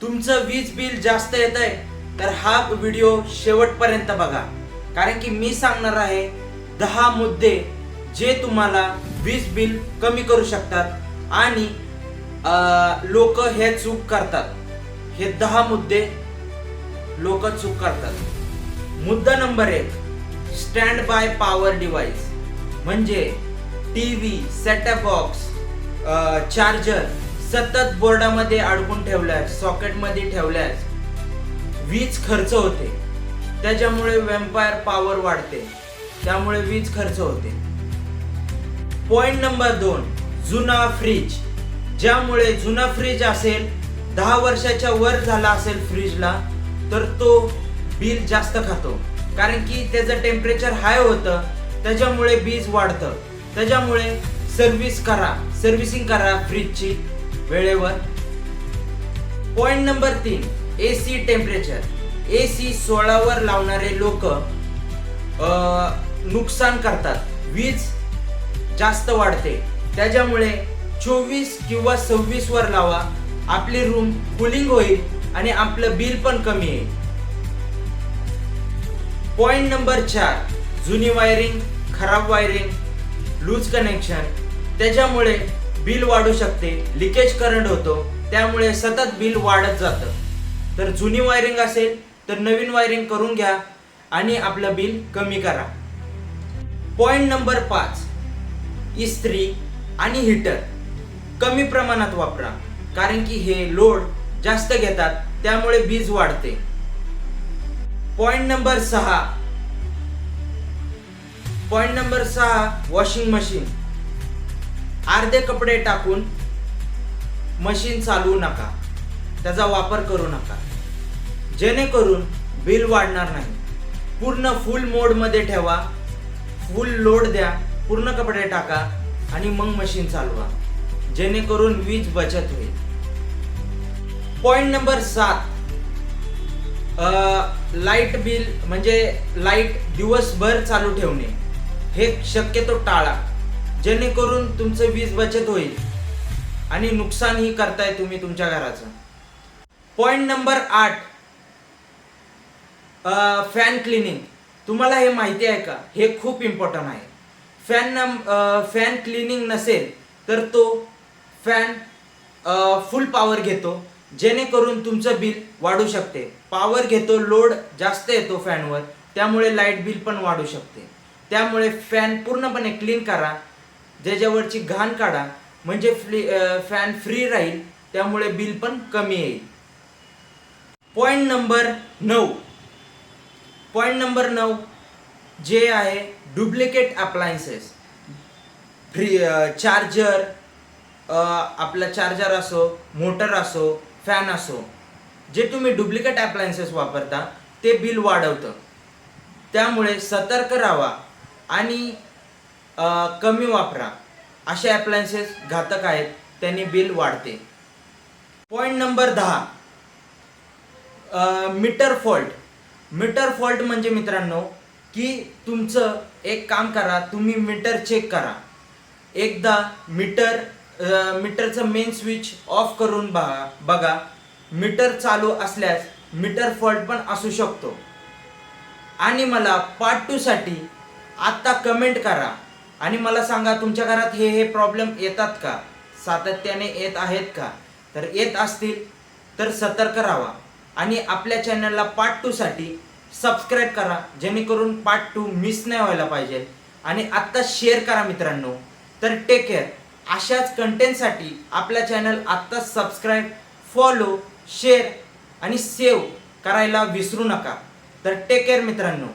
तुमचं वीज बिल जास्त येतंय तर हा व्हिडिओ शेवटपर्यंत बघा, कारण की मी सांगणार आहे 10 मुद्दे जे तुम्हाला वीज बिल कमी करू शकतात आणि लोक हे चूक करतात. हे 10 मुद्दे लोक चूक करतात. मुद्दा number 1, stand by power device म्हणजे टीव्ही, सेटअप बॉक्स, चार्जर सतत बोर्डामध्ये अडकून ठेवल्यास, सॉकेटमध्ये ठेवल्यास वीज खर्च होते. त्याच्यामुळे वॅम्पायर पॉवर वाढते, त्यामुळे वीज खर्च होते. पॉइंट नंबर 2, जुना फ्रीज. ज्यामुळे जुना फ्रीज असेल, 10 वर्षाच्या वर झाला असेल फ्रीजला, तर तो बिल जास्त खातो, कारण की त्याचं टेम्परेचर हाय होतं, त्याच्यामुळे बीज वाढतं. त्याच्यामुळे सर्व्हिसिंग करा फ्रीजची वेळेवर. Point number 3, AC temperature. AC 16 वर लावणारे लोक नुकसान करतात, वीज जास्त वाढते. त्याच्यामुळे 24 किंवा 26 वर लावा, आपली रूम कूलिंग होईल आणि आपलं बिल पण कमी येईल. पॉइंट नंबर 4, जुनी वायरिंग, खराब वायरिंग, लूज कनेक्शन. त्याच्यामुळे बिल वाढू शकते, लिकेज करंट होतो, त्यामुळे सतत बिल वाढत जातं. तर जुनी वायरिंग असेल तर नवीन वायरिंग करून घ्या आणि आपलं बिल कमी करा. पॉइंट नंबर 5, इस्त्री आणि हीटर कमी प्रमाणात वापरा, कारण की हे लोड जास्त घेतात, त्यामुळे वीज वाढते. Point number 6, washing machine. अर्धे कपडे टाकून मशीन चालवू नका, त्याचा वापर करू नका, जेणेकरून बिल वाढणार नाही. पूर्ण फुल मोड मध्ये ठेवा, फुल लोड द्या, पूर्ण कपडे टाका आणि मग मशीन चालवा, जेणेकरून वीज बचत होईल. पॉइंट नंबर 7, लाईट बिल म्हणजे लाईट दिवसभर चालू ठेवणे. हे शक्यतो टाळा, जेणेकरून तुमचं वीज बचत होईल आणि नुकसानही करताय तुम्ही तुमच्या घराचं. Point number 8, fan cleaning. तुम्हाला हे माहिती आहे का? हे खूप इम्पॉर्टंट आहे. फॅन क्लिनिंग नसेल तर तो फॅन फुल पॉवर घेतो, जेणेकरून तुमचं बिल वाढू शकते. पॉवर घेतो, लोड जास्त येतो फॅनवर, त्यामुळे लाईट बिल पण वाढू शकते. त्यामुळे फॅन पूर्णपणे क्लीन करा, ज्याच्यावरची घाण काढा, म्हणजे फॅन फ्री राहील, त्यामुळे बिल पण कमी येईल. पॉइंट नंबर 9 जे आहे डुप्लिकेट अप्लायन्सेस. चार्जर, आपला चार्जर असो, मोटर असो, फॅन असो, जे तुम्ही डुप्लिकेट अप्लायन्सेस वापरता ते बिल वाढवतं. त्यामुळे सतर्क राहा आणि कमी वापरा. असे अप्लायन्सेस घातक आहेत, त्यांनी बिल वाढते. Point number 10, meter fault. Meter fault म्हणजे मित्रांनो की तुमचं एक काम करा, तुम्ही मीटर चेक करा. एकदा मीटरचं मेन स्विच ऑफ करून बघा. मीटर चालू असल्यास मीटर फॉल्ट पण असू शकतो. आणि मला पार्ट 2 साठी आता कमेंट करा आणि मला सांगा तुमच्या घरात हे प्रॉब्लेम येतात का, सातत्याने येत आहेत का? तर येत असतील तर सतर्क राहा आणि आपल्या चॅनलला पार्ट 2 साठी सबस्क्राईब करा, जेणेकरून पार्ट 2 मिस नाही व्हायला पाहिजे. आणि आत्ता शेअर करा मित्रांनो. तर टेक केअर. अशाच कंटेंटसाठी आपल्या चॅनल आत्ता सबस्क्राईब, फॉलो, शेअर आणि सेव्ह करायला विसरू नका. तर टेक केअर मित्रांनो.